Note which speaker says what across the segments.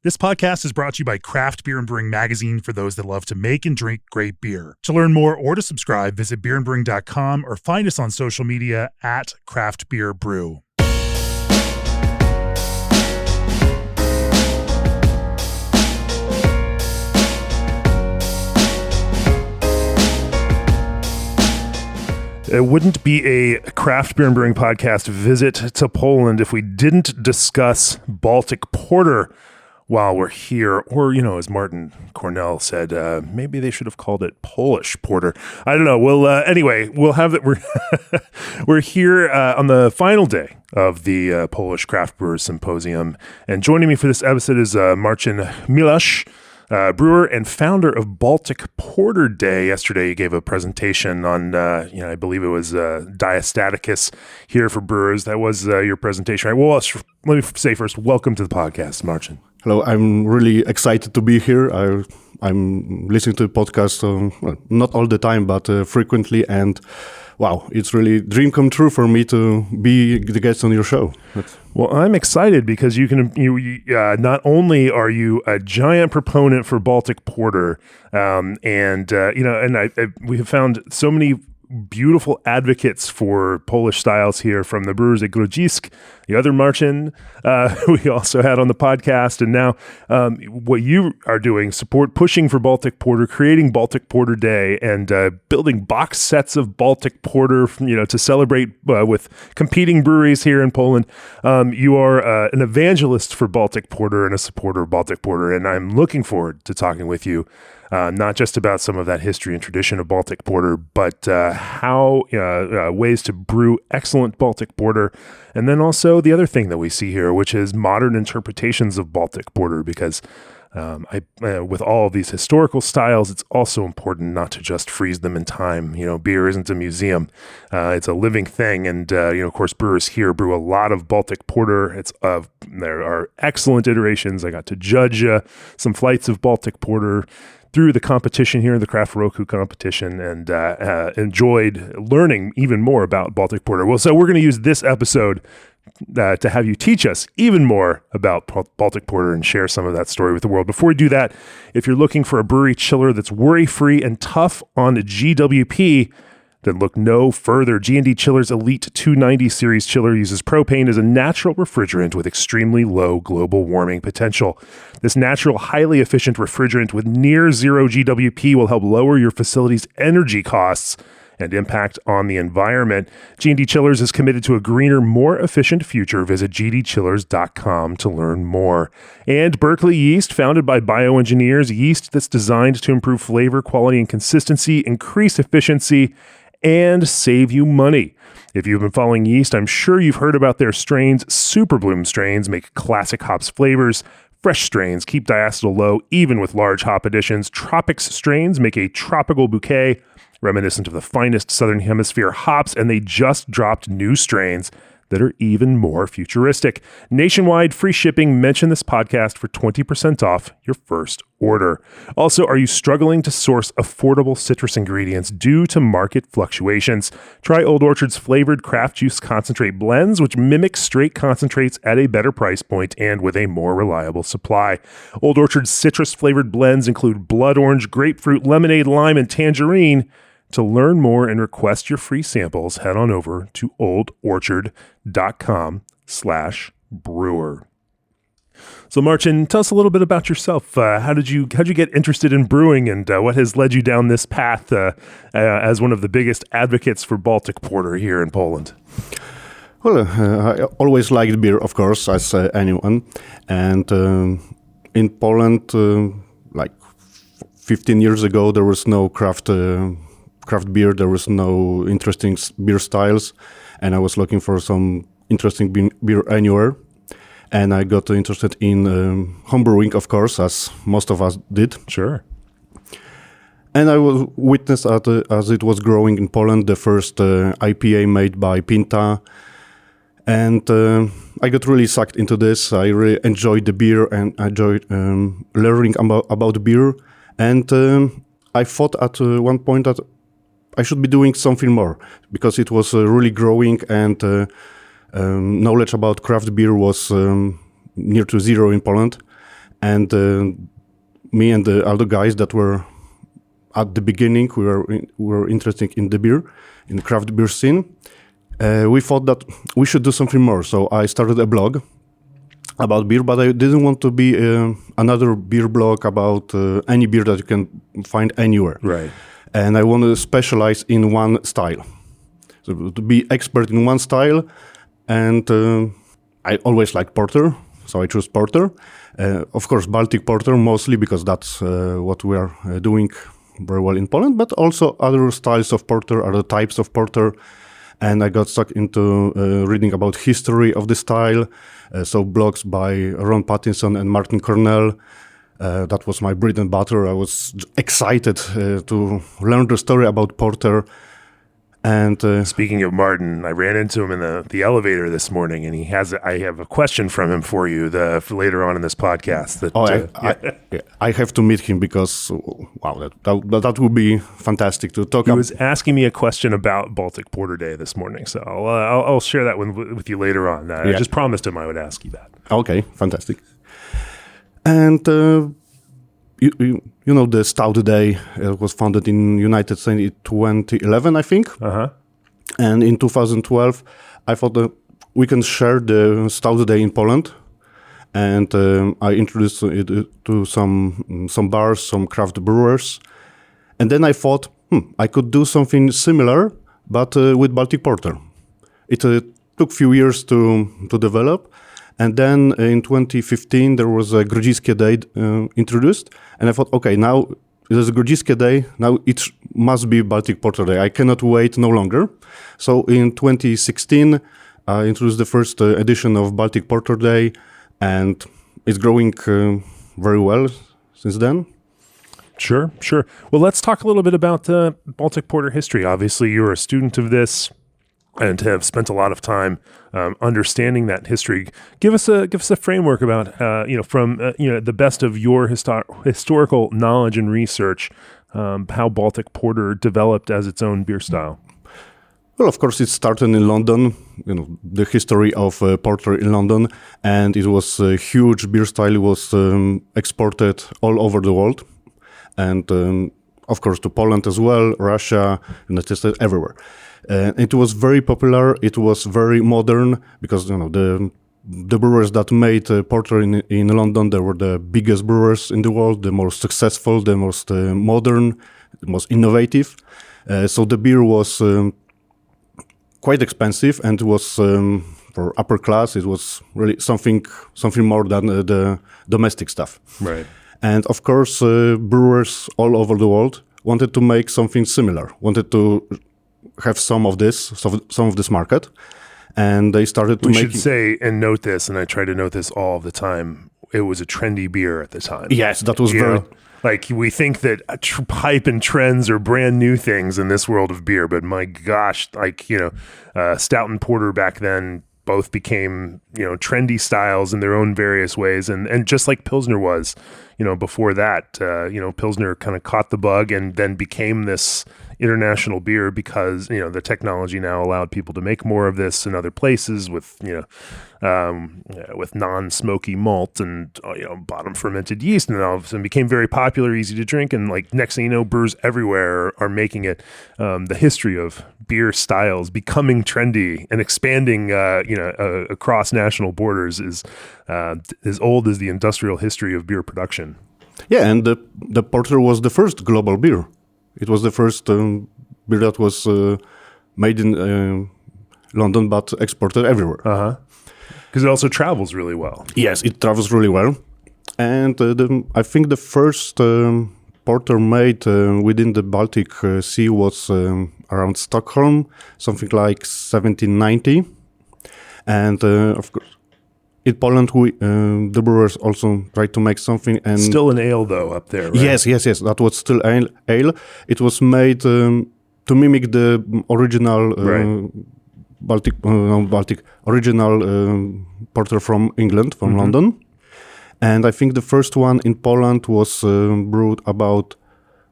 Speaker 1: This podcast is brought to you by Craft Beer and Brewing Magazine for those that love to make and drink great beer. To learn more or to subscribe, visit beerandbrewing.com or find us on social media at Craft Beer Brew. It wouldn't be a Craft Beer and Brewing podcast visit to Poland if we didn't discuss Baltic Porter while we're here. Or, as Martin Cornell said, maybe they should have called it Polish Porter. I don't know. Well, anyway, we'll have it. We're here on the final day of the Polish Craft Brewers Symposium. And joining me for this episode is Marcin Chmielarz, brewer and founder of Baltic Porter Day. Yesterday, you gave a presentation on, I believe it was diastaticus here for brewers. That was your presentation, right? Well, let me say first, welcome to the podcast, Marcin.
Speaker 2: Hello, I'm really excited to be here. I'm listening to the podcast, not all the time, but frequently. And wow, it's really a dream come true for me to be the guest on your show.
Speaker 1: Well, I'm excited because you not only are you a giant proponent for Baltic Porter, we have found so many beautiful advocates for Polish styles here, from the brewers at Grodzisk, the other Marcin we also had on the podcast, and now what you are doing, pushing for Baltic Porter, creating Baltic Porter Day, and building box sets of Baltic Porter, to celebrate with competing breweries here in Poland. You are an evangelist for Baltic Porter and a supporter of Baltic Porter, and I'm looking forward to talking with you. Not just about some of that history and tradition of Baltic Porter, but how ways to brew excellent Baltic Porter. And then also the other thing that we see here, which is modern interpretations of Baltic Porter, because with all of these historical styles, it's also important not to just freeze them in time. Beer isn't a museum. It's a living thing. And, of course, brewers here brew a lot of Baltic Porter. There are excellent iterations. I got to judge some flights of Baltic Porter through the competition here, the Craft Roku competition, and enjoyed learning even more about Baltic Porter. Well, so we're going to use this episode to have you teach us even more about Baltic Porter and share some of that story with the world. Before we do that, if you're looking for a brewery chiller that's worry-free and tough on GWP, then look no further. G&D Chiller's Elite 290 series chiller uses propane as a natural refrigerant with extremely low global warming potential. This natural, highly efficient refrigerant with near zero GWP will help lower your facility's energy costs and impact on the environment. G&D Chillers is committed to a greener, more efficient future. Visit gdchillers.com to learn more. And Berkeley Yeast, founded by bioengineers, yeast that's designed to improve flavor, quality, and consistency, increase efficiency, and save you money. If you've been following yeast, I'm sure you've heard about their strains. Super Bloom strains make classic hops flavors. Fresh strains keep diacetyl low, even with large hop additions. Tropics strains make a tropical bouquet, reminiscent of the finest Southern Hemisphere hops, and they just dropped new strains that are even more futuristic. Nationwide free shipping. Mention this podcast for 20% off your first order. Also, are you struggling to source affordable citrus ingredients due to market fluctuations? Try Old Orchard's flavored craft juice concentrate blends, which mimic straight concentrates at a better price point and with a more reliable supply. Old Orchard's citrus flavored blends include blood orange, grapefruit, lemonade, lime, and tangerine. To learn more and request your free samples, head on over to oldorchard.com/brewer. So Marcin, tell us a little bit about yourself. How did you get interested in brewing, and what has led you down this path as one of the biggest advocates for Baltic Porter here in Poland?
Speaker 2: Well, I always liked beer, of course, as anyone. And in Poland, like 15 years ago, there was no craft beer. There was no interesting beer styles, and I was looking for some interesting beer anywhere. And I got interested in homebrewing, of course, as most of us did.
Speaker 1: Sure.
Speaker 2: And I was witness as it was growing in Poland, the first IPA made by Pinta. And I got really sucked into this. I really enjoyed the beer and I enjoyed learning about beer. And I thought at one point that I should be doing something more, because it was really growing, and knowledge about craft beer was near to zero in Poland. And me and the other guys that were at the beginning, we were interested in the beer, in the craft beer scene. We thought that we should do something more. So I started a blog about beer, but I didn't want to be another beer blog about any beer that you can find anywhere.
Speaker 1: Right.
Speaker 2: And I want to specialize in one style. So to be expert in one style. And I always liked porter, so I chose porter. Of course, Baltic Porter mostly because that's what we are doing very well in Poland, but also other styles of porter, other types of porter. And I got stuck into reading about history of the style. So blogs by Ron Pattinson and Martin Cornell. That was my bread and butter. I was excited to learn the story about porter. And
Speaker 1: speaking of Martin, I ran into him in the elevator this morning, and I have a question from him for you for later on in this podcast.
Speaker 2: I have to meet him because wow, that would be fantastic to talk.
Speaker 1: He was asking me a question about Baltic Porter Day this morning, so I'll share that one with you later on. I just promised him I would ask you that.
Speaker 2: Okay, fantastic. And you know, the Stout Day was founded in United States in 2011, I think.
Speaker 1: Uh-huh.
Speaker 2: And in 2012, I thought that we can share the Stout Day in Poland. And I introduced it to some bars, some craft brewers. And then I thought, I could do something similar, but with Baltic Porter. It took a few years to develop. And then in 2015, there was a Grodziskie Day introduced. And I thought, okay, now there's a Grodziskie Day. Now it must be Baltic Porter Day. I cannot wait no longer. So in 2016, I introduced the first edition of Baltic Porter Day. And it's growing very well since then.
Speaker 1: Sure. Well, let's talk a little bit about Baltic Porter history. Obviously, you're a student of this and have spent a lot of time understanding that history. Give us a framework about from the best of your historical knowledge and research, how Baltic Porter developed as its own beer style.
Speaker 2: Well, of course, it started in London. You know, the history of porter in London, and it was a huge beer style. It was exported all over the world, and of course to Poland as well, Russia, United States, everywhere. It was very popular. It was very modern because the brewers that made porter in London, they were the biggest brewers in the world, the most successful, the most modern, the most innovative. So the beer was quite expensive, and it was for upper class. It was really something more than the domestic stuff.
Speaker 1: Right.
Speaker 2: And of course, brewers all over the world wanted to make something similar. Wanted to have some of this market, and they started to
Speaker 1: We should say and note this, and I try to note this all the time, it was a trendy beer at the time.
Speaker 2: Yes, that was very...
Speaker 1: Like, we think that hype and trends are brand new things in this world of beer, but my gosh, Stout and Porter back then both became, trendy styles in their own various ways. And just like Pilsner was, before that, Pilsner kind of caught the bug and then became this international beer because, the technology now allowed people to make more of this in other places with non-smoky malt and, bottom fermented yeast. And all of a sudden became very popular, easy to drink. And like next thing you know, brewers everywhere are making it. The history of beer styles becoming trendy and expanding, across national borders is as old as the industrial history of beer production.
Speaker 2: Yeah, and the porter was the first global beer. It was the first beer that was made in London but exported everywhere.
Speaker 1: Uh-huh. Because it also travels really well.
Speaker 2: Yes, it travels really well. And I think the first porter made within the Baltic Sea was around Stockholm, something like 1790. And of course, in Poland, the brewers also tried to make something. And
Speaker 1: still an ale, though, up there, right?
Speaker 2: Yes. That was still ale. It was made to mimic the original Baltic original porter from England, from London. And I think the first one in Poland was brewed about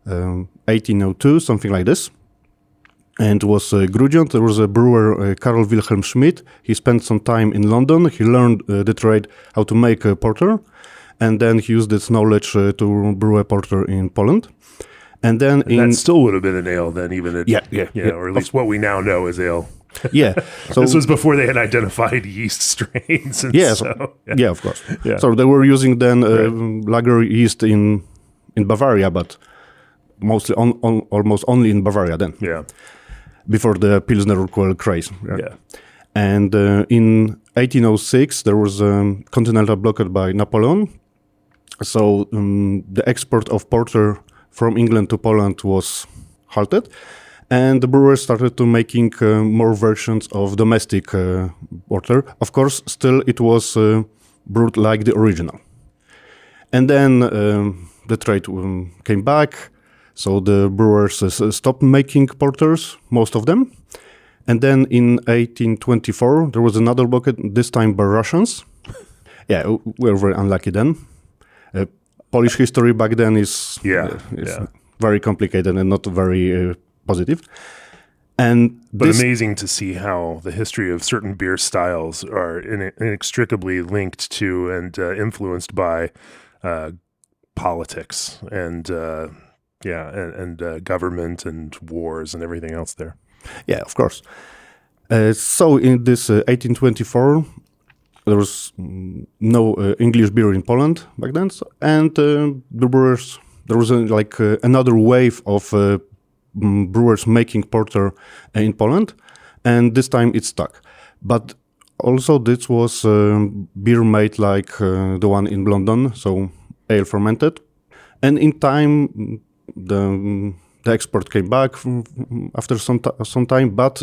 Speaker 2: 1802, something like this. And it was Grudziądz. There was a brewer, Karl Wilhelm Schmidt. He spent some time in London. He learned the trade, how to make a porter. and then he used this knowledge to brew a porter in Poland. And then
Speaker 1: that still would have been an ale then, even at, or at least what we now know as ale.
Speaker 2: Yeah.
Speaker 1: So this was before they had identified yeast strains. And
Speaker 2: of course. Yeah. So they were using then lager yeast in Bavaria, but mostly almost only in Bavaria then.
Speaker 1: Yeah.
Speaker 2: Before the Pilsner Urquell craze.
Speaker 1: Yeah.
Speaker 2: And in 1806, there was a continental blockade by Napoleon. So the export of porter from England to Poland was halted. And the brewers started to making more versions of domestic porter. Of course, still it was brewed like the original. And then the trade came back. So the brewers stopped making porters, most of them. And then in 1824, there was another blockade, this time by Russians. Yeah, we were very unlucky then. Polish history back then is very complicated and not very positive. But
Speaker 1: amazing to see how the history of certain beer styles are inextricably linked to and influenced by politics and government and wars and everything else there.
Speaker 2: Yeah, of course. So in this 1824, there was no English beer in Poland back then, and the brewers, there was another wave of brewers making porter in Poland, and this time it stuck. But also this was beer made like the one in London, so ale fermented, and in time the export came back after some time, but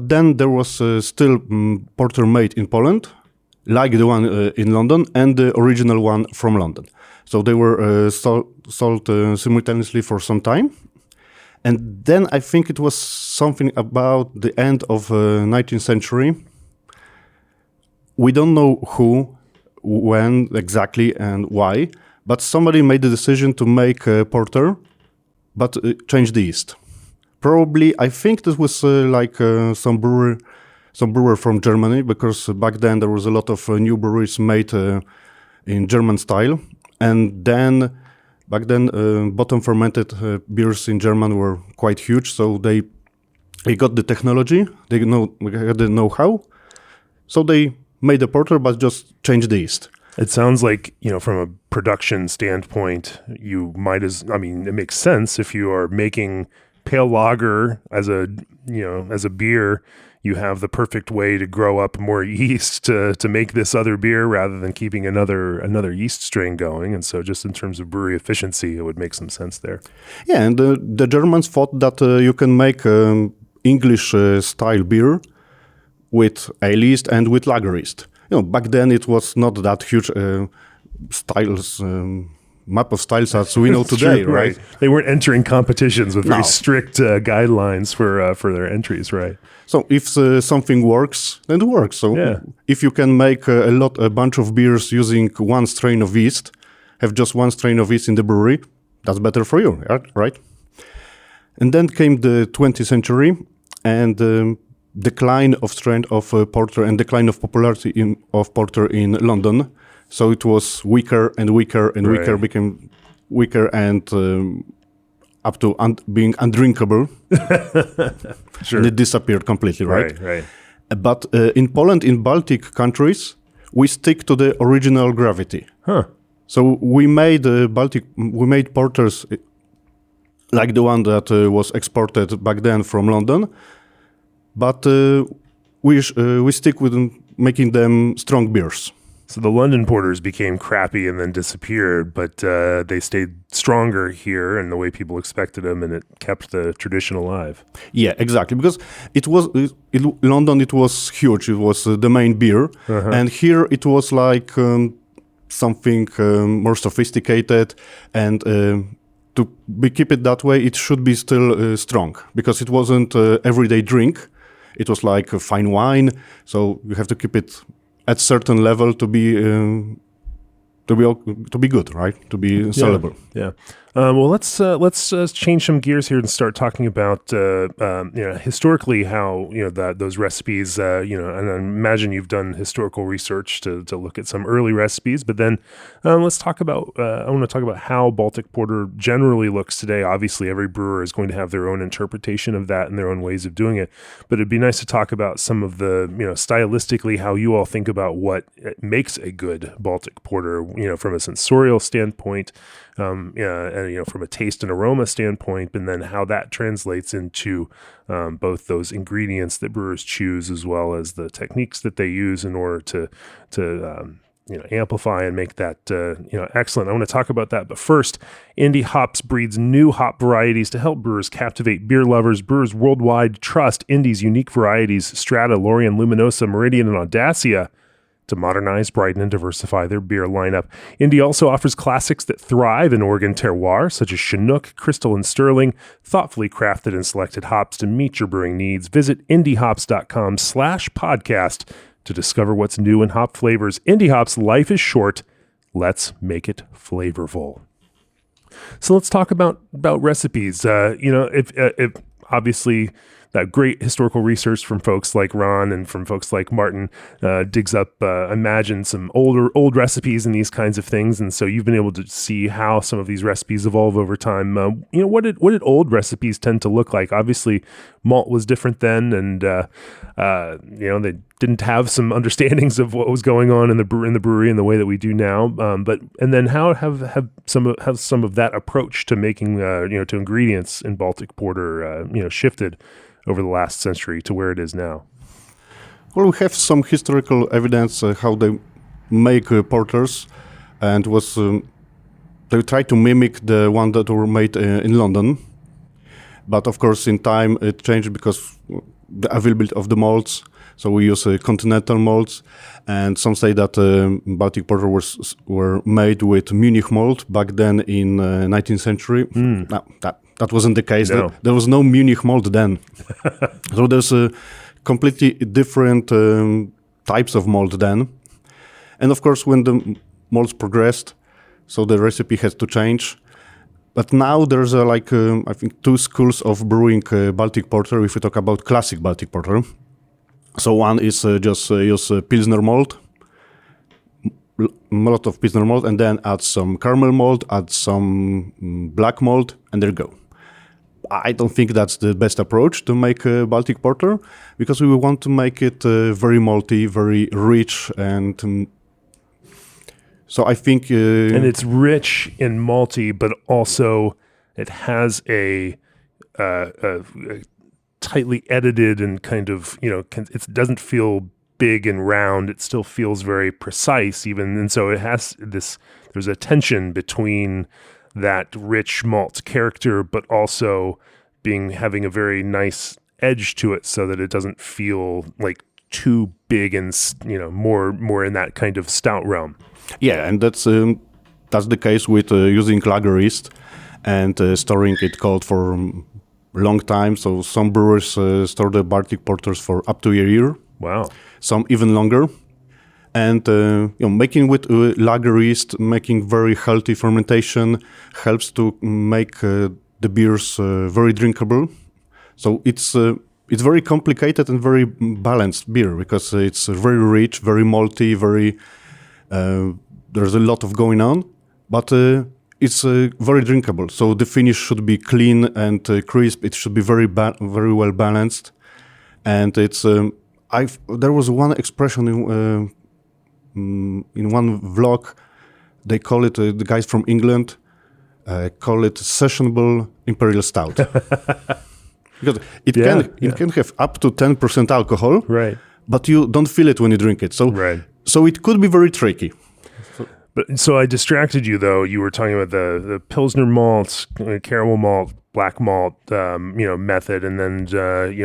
Speaker 2: then there was still porter made in Poland, like the one in London and the original one from London. So they were sold simultaneously for some time. And then I think it was something about the end of 19th century. We don't know who, when exactly and why, but somebody made the decision to make a porter, but change the yeast. Probably, I think this was some brewer from Germany, because back then there was a lot of new breweries made in German style, and then back then bottom fermented beers in German were quite huge, so they got the technology, they had the know-how, so they made a porter but just changed the yeast.
Speaker 1: It sounds like, from a production standpoint, it makes sense if you are making pale lager as a beer, you have the perfect way to grow up more yeast to make this other beer rather than keeping another yeast strain going. And so just in terms of brewery efficiency, it would make some sense there.
Speaker 2: Yeah, and the Germans thought that you can make English style beer with ale yeast and with lager yeast. Back then it was not that huge styles, map of styles as we know today,
Speaker 1: true,
Speaker 2: right?
Speaker 1: They weren't entering competitions with very strict guidelines for their entries, right?
Speaker 2: So if something works, then it works. So if you can make a bunch of beers using one strain of yeast, have just one strain of yeast in the brewery, that's better for you, right? And then came the 20th century and decline of strength of porter and decline of popularity of porter in London. So it was weaker and weaker and weaker, became weaker and up to being undrinkable.
Speaker 1: Sure.
Speaker 2: And it disappeared completely, right?
Speaker 1: Right.
Speaker 2: But in Poland, in Baltic countries, we stick to the original gravity.
Speaker 1: Huh.
Speaker 2: So we made porters like the one that was exported back then from London, but we stick with making them strong beers.
Speaker 1: So the London porters became crappy and then disappeared, but they stayed stronger here and the way people expected them, and it kept the tradition alive.
Speaker 2: Yeah, exactly. Because in London, it was huge. It was the main beer. Uh-huh. And here it was like something more sophisticated. And to keep it that way, it should be still strong, because it wasn't everyday drink. It was like a fine wine. So you have to keep it at certain level to be good, right? To be sellable.
Speaker 1: Yeah. Well, let's change some gears here and start talking about historically how those recipes. And I imagine you've done historical research to look at some early recipes, but then let's talk about. I want to talk about how Baltic Porter generally looks today. Obviously, every brewer is going to have their own interpretation of that and their own ways of doing it. But it'd be nice to talk about some of the stylistically how you all think about what makes a good Baltic Porter. From a sensorial standpoint. And from a taste and aroma standpoint, and then how that translates into both those ingredients that brewers choose, as well as the techniques that they use in order to amplify and make that excellent. I want to talk about that, but first, Indy Hops breeds new hop varieties to help brewers captivate beer lovers. Brewers worldwide trust Indy's unique varieties, Strata, Lorien, Luminosa, Meridian, and Audacia, to modernize, brighten, and diversify their beer lineup. Indy also offers classics that thrive in Oregon terroir, such as Chinook, Crystal, and Sterling, thoughtfully crafted and selected hops to meet your brewing needs. Visit indyhops.com/podcast to discover what's new in hop flavors. Indy Hops, life is short. Let's make it flavorful. So let's talk about recipes. If obviously that great historical research from folks like Ron and from folks like Martin digs up, imagine some old recipes and these kinds of things. And so you've been able to see how some of these recipes evolve over time. What did old recipes tend to look like? Obviously, malt was different then, and they didn't have some understandings of what was going on in the brewery in the way that we do now. And then how have some of that approach to making to ingredients in Baltic Porter shifted over the last century to where it is now?
Speaker 2: Well, we have some historical evidence how they make porters, and they try to mimic the one that were made in London. But of course, in time it changed because the availability of the malts. So we use continental malts, and some say that Baltic Porter were made with Munich malt back then in 19th century. No, that wasn't the case.
Speaker 1: No.
Speaker 2: There was no Munich malt then. So there's completely different types of malt then. And of course, when the malts progressed, so the recipe has to change. But now there's I think two schools of brewing Baltic Porter if we talk about classic Baltic Porter. So one is just use Pilsner malt, a lot of Pilsner malt, and then add some caramel malt, add some black malt, and there you go. I don't think that's the best approach to make Baltic Porter, because we want to make it very malty, very rich, and so I think...
Speaker 1: and it's rich and malty, but also it has a tightly edited and kind of, it doesn't feel big and round. It still feels very precise even. And so it has there's a tension between that rich malt character, but also having a very nice edge to it so that it doesn't feel like too big and, more in that kind of stout realm.
Speaker 2: Yeah, and that's the case with using lager yeast and storing it cold for long time. So some brewers store the Baltic Porters for up to a year.
Speaker 1: Wow.
Speaker 2: Some even longer. And making with lager yeast, making very healthy fermentation helps to make the beers very drinkable. So it's very complicated and very balanced beer because it's very rich, very malty, very there's a lot of going on, but it's very drinkable. So the finish should be clean and crisp. It should be very well balanced. And it's there was one expression in one vlog. They call it the guys from England call it sessionable imperial stout because it can have up to 10% alcohol,
Speaker 1: right?
Speaker 2: But you don't feel it when you drink it. So so it could be very tricky.
Speaker 1: So I distracted you, though. You were talking about the Pilsner malt, caramel malt, black malt, method, and then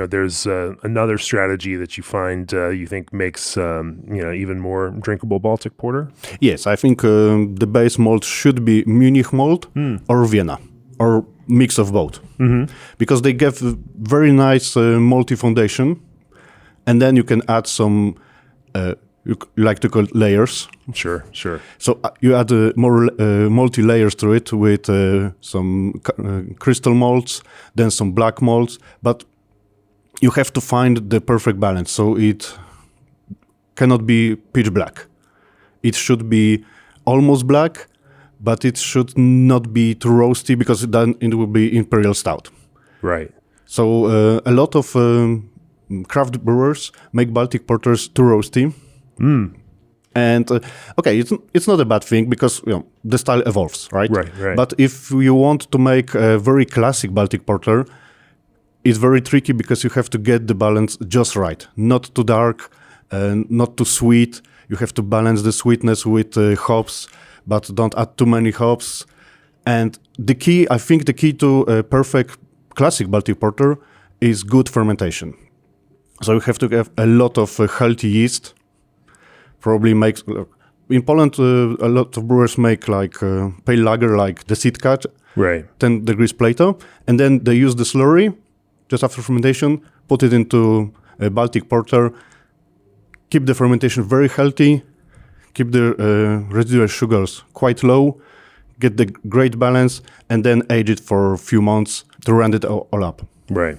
Speaker 1: there's another strategy that you find you think makes even more drinkable Baltic Porter.
Speaker 2: Yes, I think the base malt should be Munich malt or Vienna or mix of both, because they give very nice malty foundation, and then you can add some you like to call layers.
Speaker 1: Sure.
Speaker 2: So you add more multi-layers to it with some crystal malts, then some black malts, but you have to find the perfect balance. So it cannot be pitch black. It should be almost black, but it should not be too roasty because then it will be imperial stout.
Speaker 1: Right.
Speaker 2: So a lot of craft brewers make Baltic porters too roasty. And okay, it's not a bad thing because the style evolves, right?
Speaker 1: Right.
Speaker 2: But if you want to make a very classic Baltic porter, it's very tricky because you have to get the balance just right. Not too dark, not too sweet. You have to balance the sweetness with hops, but don't add too many hops. And I think the key to a perfect classic Baltic porter is good fermentation. So you have to have a lot of healthy yeast. Probably makes in Poland a lot of brewers make like pale lager, like the Sitka,
Speaker 1: right,
Speaker 2: 10 degrees Plato, and then they use the slurry just after fermentation, put it into a Baltic porter, keep the fermentation very healthy, keep the residual sugars quite low, get the great balance, and then age it for a few months to round it all up.
Speaker 1: Right.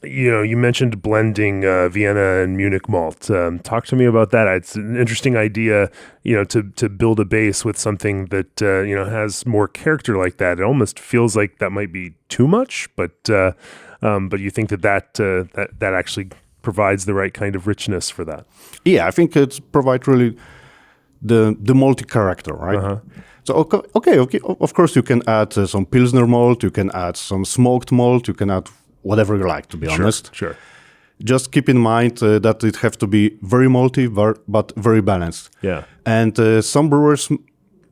Speaker 1: You mentioned blending Vienna and Munich malt. Talk to me about that. It's an interesting idea, to build a base with something that has more character like that. It almost feels like that might be too much, but you think that actually provides the right kind of richness for that.
Speaker 2: Yeah, I think it provides really the malty character, right?
Speaker 1: Uh-huh.
Speaker 2: So okay. Of course, you can add some Pilsner malt, you can add some smoked malt, you can add whatever you like, to be honest.
Speaker 1: Sure.
Speaker 2: Just keep in mind that it have to be very malty, but very balanced.
Speaker 1: Yeah.
Speaker 2: And some brewers,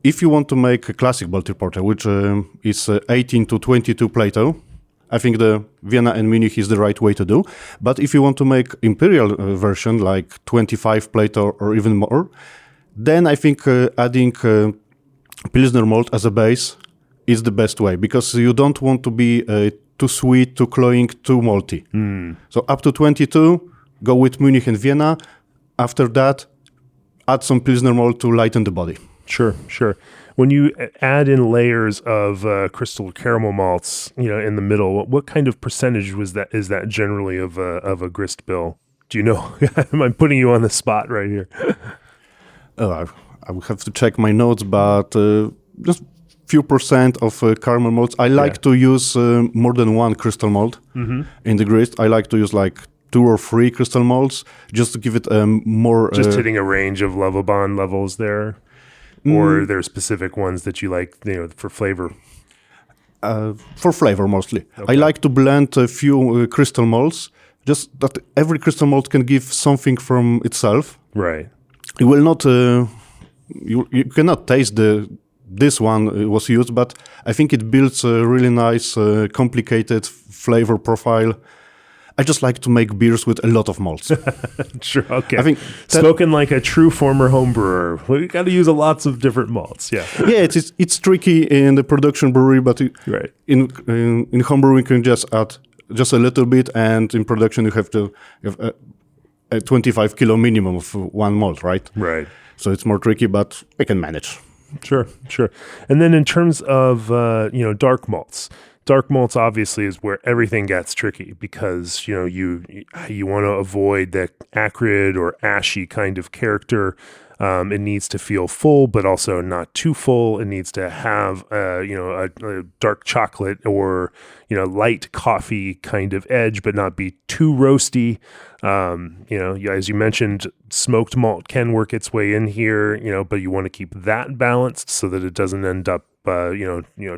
Speaker 2: if you want to make a classic Baltic porter, which is 18 to 22 Plato, I think the Vienna and Munich is the right way to do. But if you want to make imperial version, like 25 Plato or even more, then I think adding Pilsner malt as a base is the best way, because you don't want to be too sweet, too cloying, too malty. So up to 22, go with Munich and Vienna. After that, add some Pilsner malt to lighten the body.
Speaker 1: Sure. When you add in layers of crystal caramel malts, in the middle, what kind of percentage is that generally of a grist bill? Do you know? I'm putting you on the spot right here.
Speaker 2: I would have to check my notes, but just few percent of caramel malts. I like to use more than one crystal malt in the grist. I like to use like 2 or 3 crystal malts just to give it more...
Speaker 1: Just hitting a range of Lovibond levels there? Or are there specific ones that you like, for flavor?
Speaker 2: For flavor, mostly.
Speaker 1: Okay.
Speaker 2: I like to blend a few crystal malts, just that every crystal malt can give something from itself.
Speaker 1: Right.
Speaker 2: It will not... you cannot taste this one was used, but I think it builds a really nice, complicated flavor profile. I just like to make beers with a lot of malts.
Speaker 1: Sure, okay.
Speaker 2: I think
Speaker 1: spoken like a true former home brewer. We got to use lots of different malts. Yeah.
Speaker 2: Yeah, it's tricky in the production brewery, but
Speaker 1: right.
Speaker 2: in home brewing you can just add just a little bit, and in production you have to have a 25 kilo minimum of one malt, right?
Speaker 1: Right.
Speaker 2: So it's more tricky, but we can manage.
Speaker 1: Sure. And then in terms of dark malts obviously is where everything gets tricky, because you want to avoid the acrid or ashy kind of character. It needs to feel full, but also not too full. It needs to have a dark chocolate or light coffee kind of edge, but not be too roasty. As you mentioned, smoked malt can work its way in here, but you want to keep that balanced so that it doesn't end up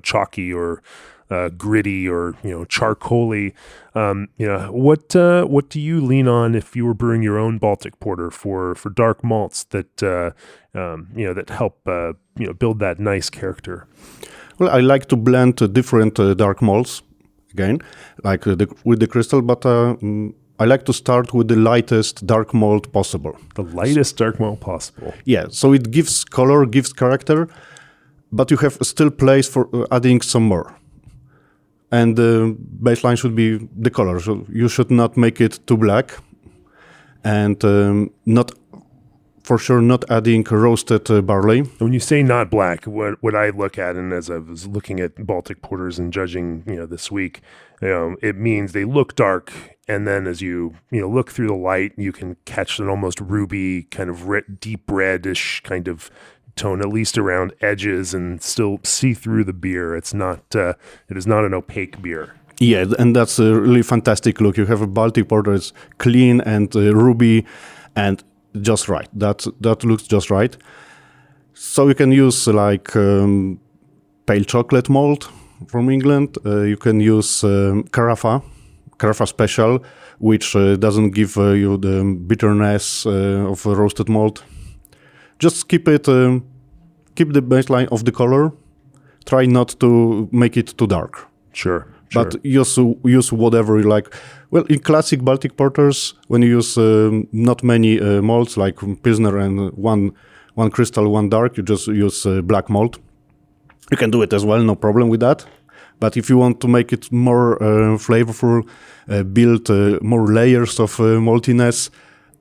Speaker 1: chalky or gritty or charcoaly. What do you lean on if you were brewing your own Baltic porter for dark malts that that help build that nice character?
Speaker 2: Well, I like to blend different dark malts again, like with the crystal, but I like to start with the lightest dark malt possible.
Speaker 1: The lightest dark malt possible.
Speaker 2: Yeah, so it gives color, gives character, but you have still place for adding some more. And the baseline should be the color. So you should not make it too black. and not adding roasted barley.
Speaker 1: When you say not black, what I look at, and as I was looking at Baltic porters and judging, this week, it means they look dark, and then as you look through the light, you can catch an almost ruby kind of deep reddish kind of tone, at least around edges, and still see through the beer. It is not an opaque beer.
Speaker 2: Yeah, and that's a really fantastic look. You have a Baltic porter, it's clean and ruby, and just right. That looks just right. So you can use pale chocolate malt from England. You can use Carafa Special, which doesn't give you the bitterness of roasted malt. Just keep the baseline of the color. Try not to make it too dark.
Speaker 1: Sure.
Speaker 2: But use whatever you like. Well, in classic Baltic porters, when you use not many malts like Pilsner and one crystal, one dark, you just use black malt. You can do it as well, no problem with that. But if you want to make it more flavorful, build more layers of maltiness,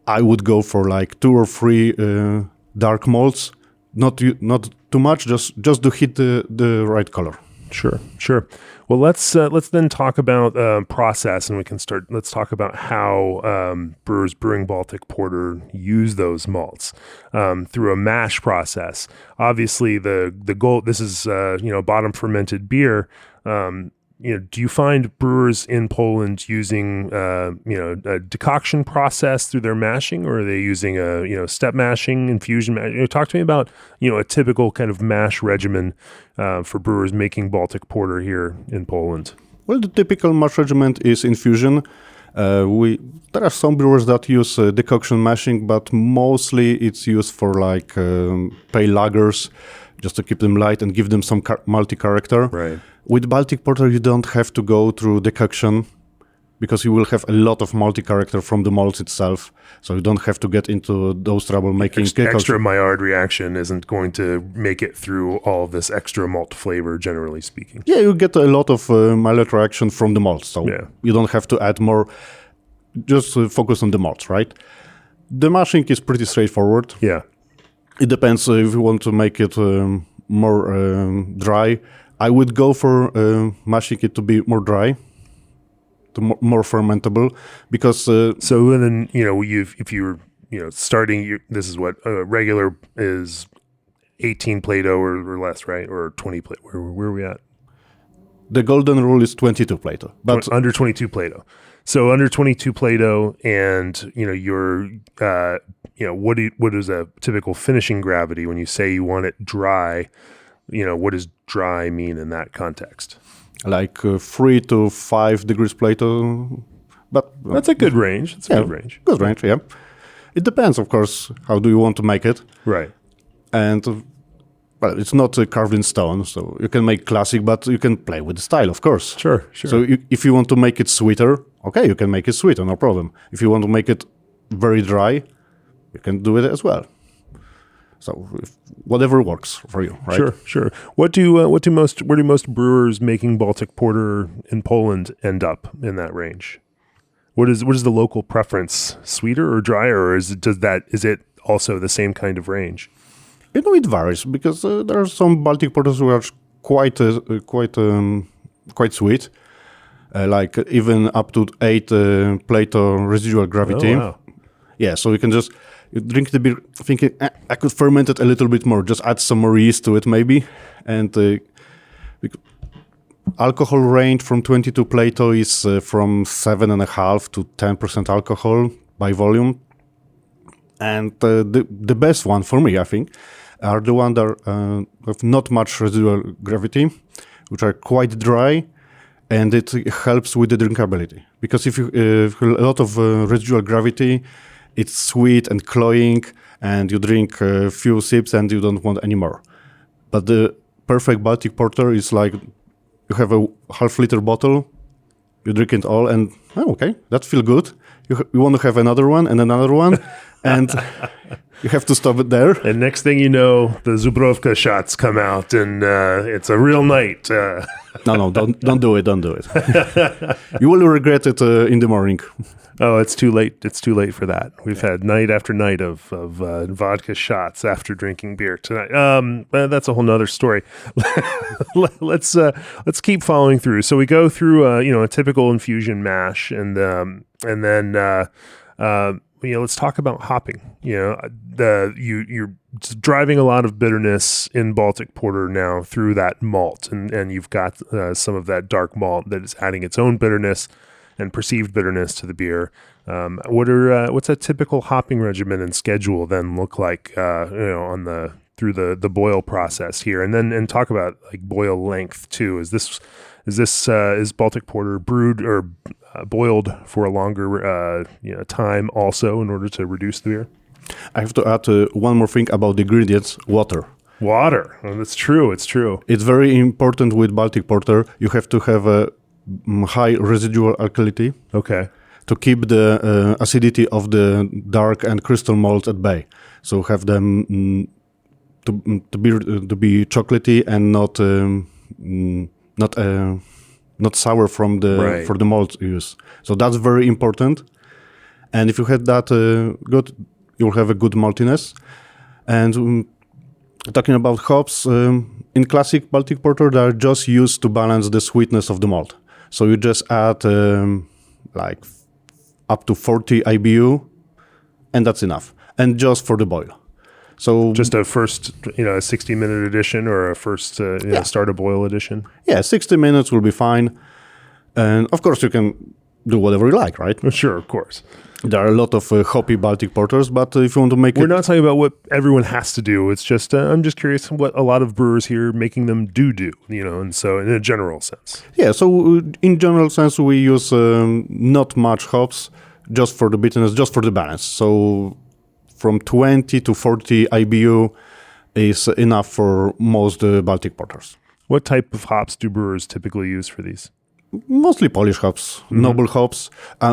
Speaker 2: I would go for 2 or 3 dark malts. Not too much, just to hit the right color.
Speaker 1: Sure. Well, let's then talk about process, and let's talk about how brewers brewing Baltic Porter use those malts through a mash process. Obviously, the goal. This is bottom fermented beer. Do you find brewers in Poland using a decoction process through their mashing, or are they using a step mashing, infusion mashing? Talk to me about a typical kind of mash regimen for brewers making Baltic Porter here in Poland.
Speaker 2: Well, the typical mash regimen is infusion. There are some brewers that use decoction mashing, but mostly it's used for pale lagers, just to keep them light and give them some malty character.
Speaker 1: Right.
Speaker 2: With Baltic Porter, you don't have to go through decoction because you will have a lot of malty character from the malt itself. So you don't have to get into those trouble making
Speaker 1: extra Maillard reaction isn't going to make it through all of this extra malt flavor, generally speaking.
Speaker 2: Yeah, you get a lot of Maillard reaction from the malt. So you don't have to add more. Just focus on the malts, right? The mashing is pretty straightforward.
Speaker 1: Yeah.
Speaker 2: It depends if you want to make it more dry. I would go for mashing it to be more dry, more fermentable, because.
Speaker 1: So then if you're starting, this is what regular is 18 Plato or less, right? Or 20 Plato. Where are we at?
Speaker 2: The golden rule is 22 Plato, but
Speaker 1: under 22 Plato. So under 22 Plato, and what is a typical finishing gravity when you say you want it dry? What does dry mean in that context?
Speaker 2: 3 to 5 degrees Plato, but
Speaker 1: that's a good range. It's a good range.
Speaker 2: Good range, yeah. It depends, of course, how do you want to make it,
Speaker 1: right?
Speaker 2: And it's not carved in stone, so you can make classic, but you can play with the style, of course.
Speaker 1: Sure.
Speaker 2: So if you want to make it sweeter, okay, you can make it sweeter, no problem. If you want to make it very dry, you can do it as well. So whatever works for you, right?
Speaker 1: Sure. Where do most brewers making Baltic Porter in Poland end up in that range? What is the local preference? Sweeter or drier, or is it also the same kind of range?
Speaker 2: It varies because there are some Baltic porters who are quite sweet, even up to 8 Plato residual gravity.
Speaker 1: Oh, wow.
Speaker 2: Yeah, so you can just drink the beer thinking, I could ferment it a little bit more, just add some more yeast to it maybe. And alcohol range from 22 Plato is from 7.5 to 10% alcohol by volume. And the best one for me, I think, are the ones that have not much residual gravity, which are quite dry, and it helps with the drinkability. Because if you have a lot of residual gravity, it's sweet and cloying, and you drink a few sips and you don't want any more. But the perfect Baltic Porter is like you have a half-liter bottle, you drink it all, and okay, that feels good. You want to have another one and another one, and you have to stop it there.
Speaker 1: And next thing you know, the Zubrovka shots come out, and it's a real night.
Speaker 2: No, don't do it. Don't do it. You will regret it in the morning.
Speaker 1: Oh, it's too late. It's too late for that. We've had night after night of vodka shots after drinking beer tonight. But that's a whole nother story. Let's keep following through. So we go through a typical infusion mash, and then let's talk about hopping. You're driving a lot of bitterness in Baltic Porter now through that malt, and you've got some of that dark malt that is adding its own bitterness and perceived bitterness to the beer. What's a typical hopping regimen and schedule then look like? Through the boil process here, and talk about like boil length too. Is Baltic Porter brewed or boiled for a longer time also in order to reduce the beer?
Speaker 2: I have to add one more thing about the ingredients: water.
Speaker 1: Water. Oh, that's true. It's true.
Speaker 2: It's very important with Baltic Porter. You have to have a high residual alkalinity.
Speaker 1: Okay.
Speaker 2: To keep the acidity of the dark and crystal malt at bay. So have them to be chocolatey and not sour from the for the malt use. So that's very important. And if you have that good, you'll have a good maltiness. And talking about hops, in classic Baltic Porter, they are just used to balance the sweetness of the malt. So you just add like up to 40 IBU, and that's enough. And just for the boil. So
Speaker 1: just a first, a 60-minute edition or a first start a boil edition?
Speaker 2: Yeah, 60 minutes will be fine. And of course, you can do whatever you like, right?
Speaker 1: Sure, of course.
Speaker 2: There are a lot of hoppy Baltic Porters, but if you want to make
Speaker 1: We're not talking about what everyone has to do. It's just, I'm just curious what a lot of brewers here making them do, and so in a general sense.
Speaker 2: Yeah, so in general sense, we use not much hops, just for the bitterness, just for the balance. So from 20 to 40 IBU is enough for most Baltic Porters.
Speaker 1: What type of hops do brewers typically use for these?
Speaker 2: Mostly Polish hops, noble hops.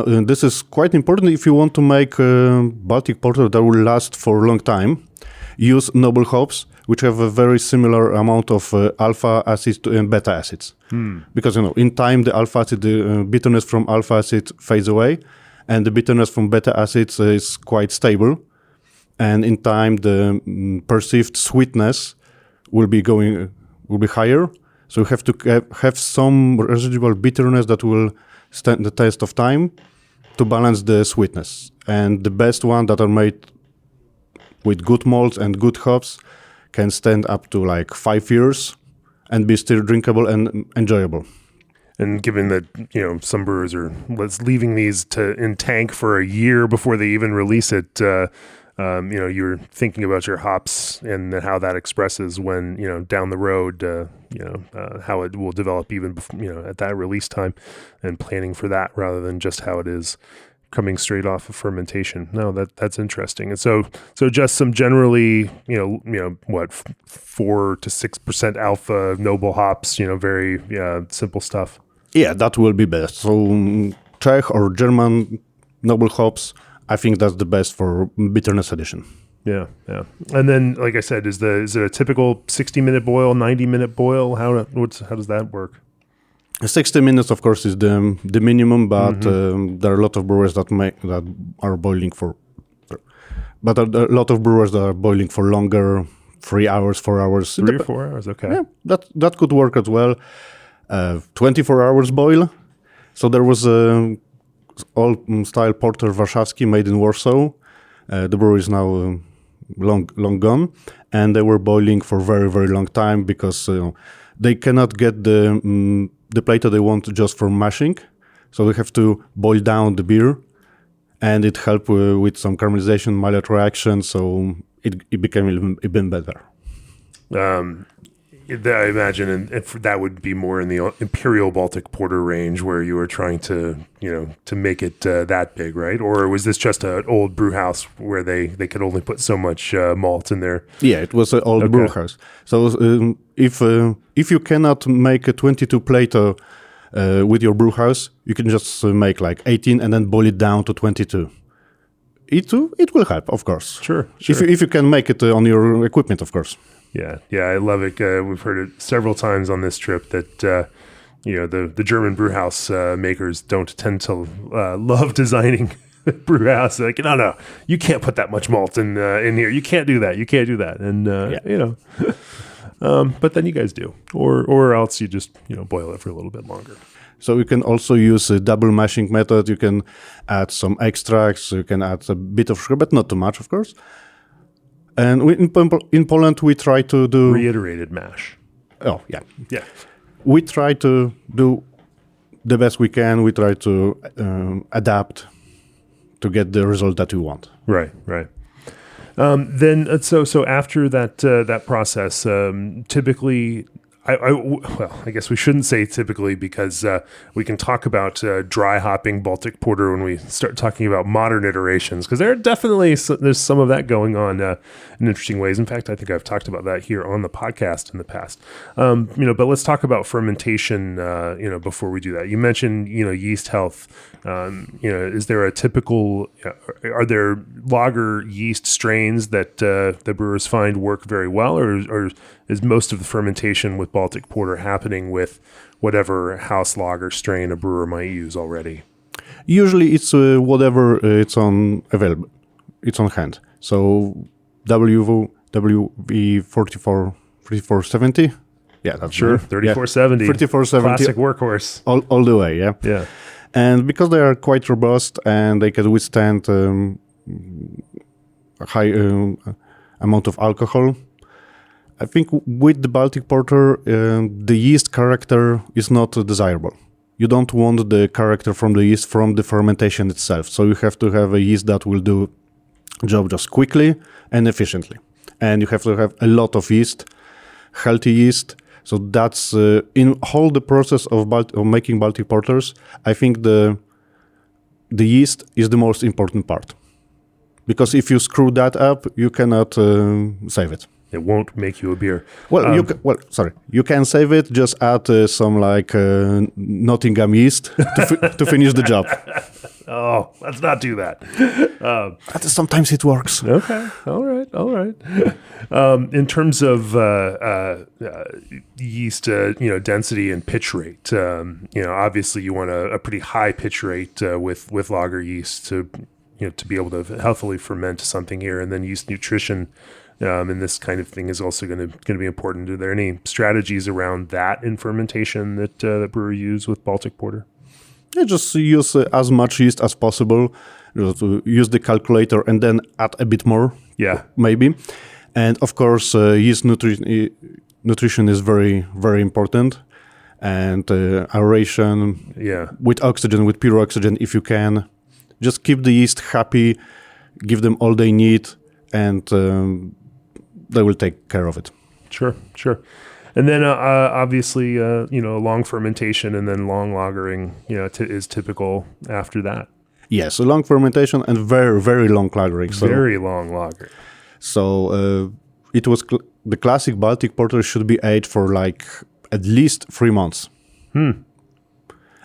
Speaker 2: This is quite important if you want to make Baltic Porter that will last for a long time. Use noble hops, which have a very similar amount of alpha acids and beta acids. Because, in time, the alpha acid, the bitterness from alpha acid fades away, and the bitterness from beta acids is quite stable. And in time, the perceived sweetness will be higher. So you have to have some residual bitterness that will stand the test of time to balance the sweetness. And the best one that are made with good malts and good hops can stand up to like 5 years and be still drinkable and enjoyable.
Speaker 1: And given that, some brewers are leaving these in tank for a year before they even release it, you're thinking about your hops and how that expresses when, down the road, how it will develop even, at that release time, and planning for that rather than just how it is coming straight off of fermentation. No, that's interesting. And so just some generally, 4 to 6% alpha noble hops, very simple stuff.
Speaker 2: Yeah, that will be best. So Czech or German noble hops, I think that's the best for bitterness addition.
Speaker 1: Yeah. And then, like I said, is it a typical 60-minute boil, 90-minute boil? How does that work?
Speaker 2: 60 minutes, of course, is the minimum, but there are a lot of brewers that are boiling for. But there are a lot of brewers that are boiling for longer, 3 hours, 4 hours.
Speaker 1: 3 or 4 hours, okay.
Speaker 2: Yeah, that could work as well. 24 hours boil. So there was old style Porter Warszawski made in Warsaw. The brewery is now long gone, and they were boiling for very, very long time because they cannot get the plate they want just for mashing. So they have to boil down the beer, and it helped with some caramelization, Maillard reaction, so it became even better.
Speaker 1: I imagine if that would be more in the Imperial Baltic Porter range where you were trying to make it that big, right? Or was this just an old brew house where they could only put so much malt in there?
Speaker 2: Yeah, it was an old brew house. So if you cannot make a 22 plate with your brew house, you can just make like 18 and then boil it down to 22. it will help, of course.
Speaker 1: Sure.
Speaker 2: If you can make it on your equipment, of course.
Speaker 1: Yeah, I love it. We've heard it several times on this trip that the German brew house makers don't tend to love designing brew house. Like, no, you can't put that much malt in here. You can't do that. And but then you guys do, or else you just boil it for a little bit longer.
Speaker 2: So you can also use a double mashing method. You can add some extracts. You can add a bit of sugar, but not too much, of course. And in Poland, we try to do
Speaker 1: reiterated mash.
Speaker 2: Oh, yeah.
Speaker 1: Yeah.
Speaker 2: We try to do the best we can. We try to adapt to get the result that we want.
Speaker 1: Right. Then so after that process, typically, I guess we shouldn't say typically, because we can talk about dry hopping Baltic Porter when we start talking about modern iterations, because there's some of that going on in interesting ways. In fact, I think I've talked about that here on the podcast in the past. But let's talk about fermentation. Before we do that, you mentioned yeast health. Is there a typical? Are there lager yeast strains that the brewers find work very well, or is most of the fermentation with Baltic Porter happening with whatever house lager strain a brewer might use already?
Speaker 2: Usually it's whatever it's on hand. So WV 3470. Yeah, that's
Speaker 1: sure. 3470.
Speaker 2: 3470.
Speaker 1: Classic workhorse.
Speaker 2: All the way, yeah.
Speaker 1: Yeah.
Speaker 2: And because they are quite robust and they can withstand a high amount of alcohol, I think with the Baltic Porter, the yeast character is not desirable. You don't want the character from the yeast from the fermentation itself. So you have to have a yeast that will do job just quickly and efficiently. And you have to have a lot of yeast, healthy yeast. So that's in all the process of making Baltic Porters, I think the yeast is the most important part. Because if you screw that up, you cannot save it.
Speaker 1: It won't make you a beer.
Speaker 2: Well, you can save it. Just add some Nottingham yeast to finish the job.
Speaker 1: Oh, let's not do that.
Speaker 2: Sometimes it works.
Speaker 1: Okay, all right. In terms of yeast, density and pitch rate, obviously you want a pretty high pitch rate with lager yeast to be able to healthily ferment something here, and then yeast nutrition. And this kind of thing is also going to be important. Are there any strategies around that in fermentation that brewers use with Baltic Porter?
Speaker 2: Yeah, just use as much yeast as possible. To use the calculator and then add a bit more. Yeah, maybe. And of course, yeast nutrition is very, very important. And aeration, with oxygen, with pure oxygen, if you can, just keep the yeast happy, give them all they need, and they will take care of it. Sure.
Speaker 1: And then obviously, long fermentation and then long lagering, is typical after that.
Speaker 2: Yes, a long fermentation and very, very long lagering.
Speaker 1: Very long lager.
Speaker 2: So it was the classic Baltic Porter should be aged for at least 3 months.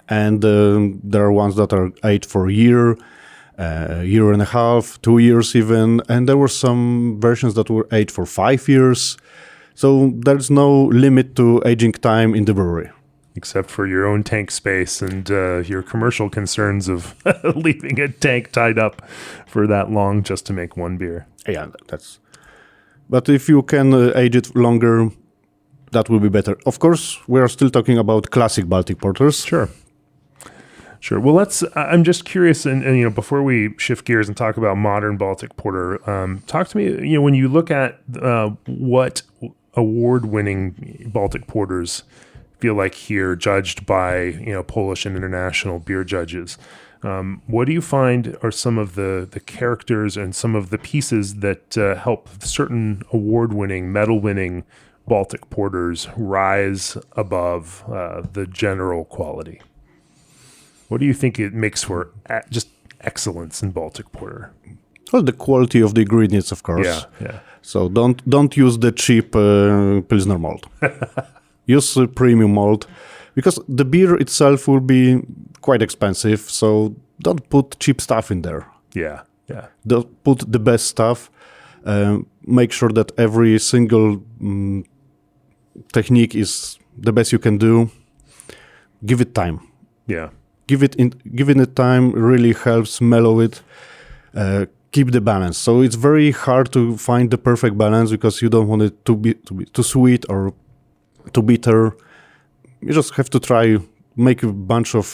Speaker 2: And there are ones that are aged for a year and a half, 2 years even. And there were some versions that were aged for 5 years. So there's no limit to aging time in the brewery.
Speaker 1: Except for your own tank space and your commercial concerns of leaving a tank tied up for that long just to make one beer.
Speaker 2: Yeah, but if you can age it longer, that will be better. Of course, we are still talking about classic Baltic Porters.
Speaker 1: Sure. Well, I'm just curious, and before we shift gears and talk about modern Baltic Porter, talk to me, when you look at what award-winning Baltic Porters feel like here, judged by Polish and international beer judges. What do you find are some of the characters and some of the pieces that help certain award-winning, medal-winning Baltic Porters rise above the general quality? What do you think it makes for just excellence in Baltic Porter?
Speaker 2: Well, the quality of the ingredients, of course.
Speaker 1: Yeah.
Speaker 2: So don't use the cheap Pilsner malt. Use premium malt, because the beer itself will be quite expensive. So don't put cheap stuff in there.
Speaker 1: Yeah. Yeah.
Speaker 2: Put the best stuff. Make sure that every single technique is the best you can do. Give it time.
Speaker 1: Yeah.
Speaker 2: Giving it time really helps mellow it. Keep the balance. So it's very hard to find the perfect balance because you don't want it to be too sweet or too bitter. You just have to try, make a batch of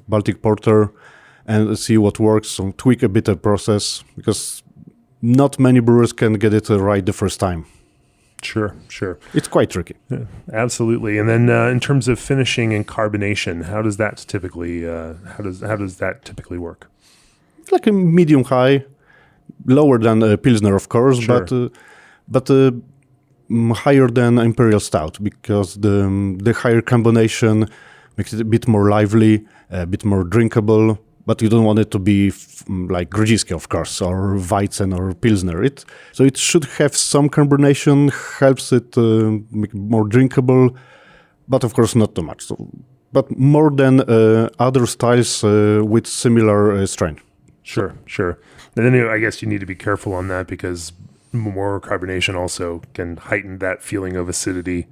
Speaker 2: Baltic Porter and see what works. So tweak a bit the process because not many brewers can get it right the first time.
Speaker 1: Sure.
Speaker 2: It's quite tricky.
Speaker 1: Yeah, absolutely. And then in terms of finishing and carbonation, how does that typically work?
Speaker 2: It's like a medium high, lower than a Pilsner, of course,
Speaker 1: Sure.
Speaker 2: but higher than Imperial Stout because the higher carbonation makes it a bit more lively, a bit more drinkable. But you don't want it to be like Grodziskie, of course, or Weizen or Pilsner. So it should have some carbonation, helps it make it more drinkable, but of course not too much. So, but more than other styles with similar strength.
Speaker 1: Sure. And then I guess you need to be careful on that because more carbonation also can heighten that feeling of acidity.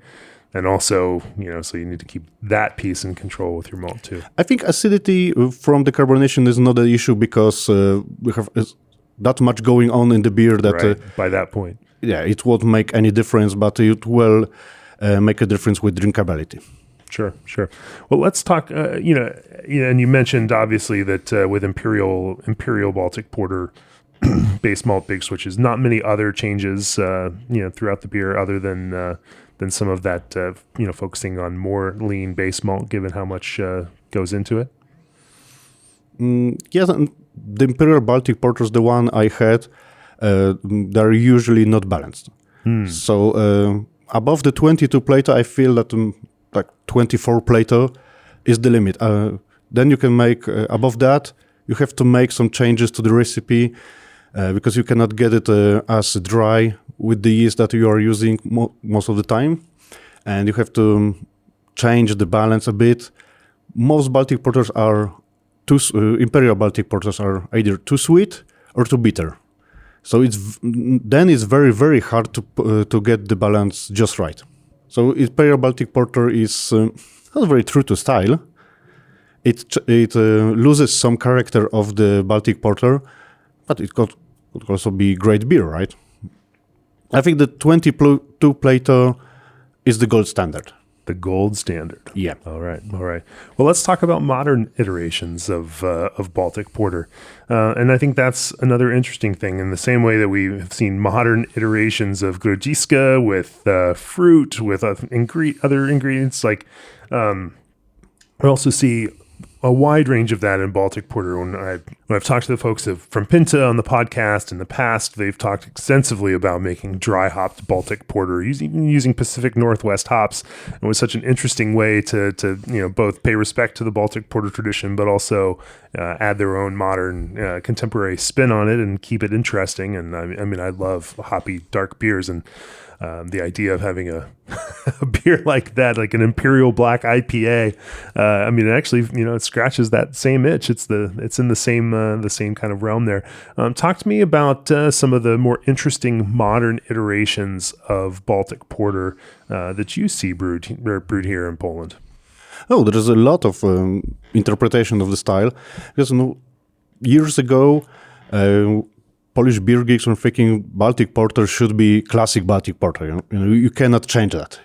Speaker 1: And also, so you need to keep that piece in control with your malt too.
Speaker 2: I think acidity from the carbonation is not an issue because we have that much going on in the beer that
Speaker 1: right. By that point.
Speaker 2: Yeah, it won't make any difference, but it will make a difference with drinkability.
Speaker 1: Sure. Well, let's talk. And you mentioned obviously that with Imperial Baltic Porter base malt big switches, not many other changes throughout the beer other than some of that focusing on more lean base malt, given how much goes into it.
Speaker 2: Yes, and the Imperial Baltic Porters, the one I had, they're usually not balanced. So above the 22 Plato, I feel that like 24 Plato is the limit. Then you can make, above that, you have to make some changes to the recipe because you cannot get it as dry with the yeast that you are using most of the time. And you have to change the balance a bit. Most Baltic Porters are Imperial Baltic Porters are either too sweet or too bitter. So it's very, very hard to get the balance just right. So Imperial Baltic Porter is not very true to style. It loses some character of the Baltic Porter, but it could also be great beer, right? I think the 22 Plato is the gold standard.
Speaker 1: The gold standard.
Speaker 2: Yeah.
Speaker 1: All right. Well, let's talk about modern iterations of Baltic Porter, and I think that's another interesting thing. In the same way that we have seen modern iterations of Grodziskie with fruit, with other ingredients, like we also see a wide range of that in Baltic Porter. When I've talked to the folks from Pinta on the podcast in the past, they've talked extensively about making dry hopped Baltic Porter using Pacific Northwest hops. It was such an interesting way to both pay respect to the Baltic Porter tradition, but also add their own modern contemporary spin on it and keep it interesting. And I mean, I love hoppy dark beers, and the idea of having a beer like that, like an Imperial Black IPA, it actually, it scratches that same itch. It's in the same kind of realm there. Talk to me about some of the more interesting modern iterations of Baltic Porter that you see brewed here in Poland.
Speaker 2: Oh, there is a lot of interpretation of the style because years ago. Polish beer geeks were thinking Baltic Porter should be classic Baltic Porter. You cannot change that.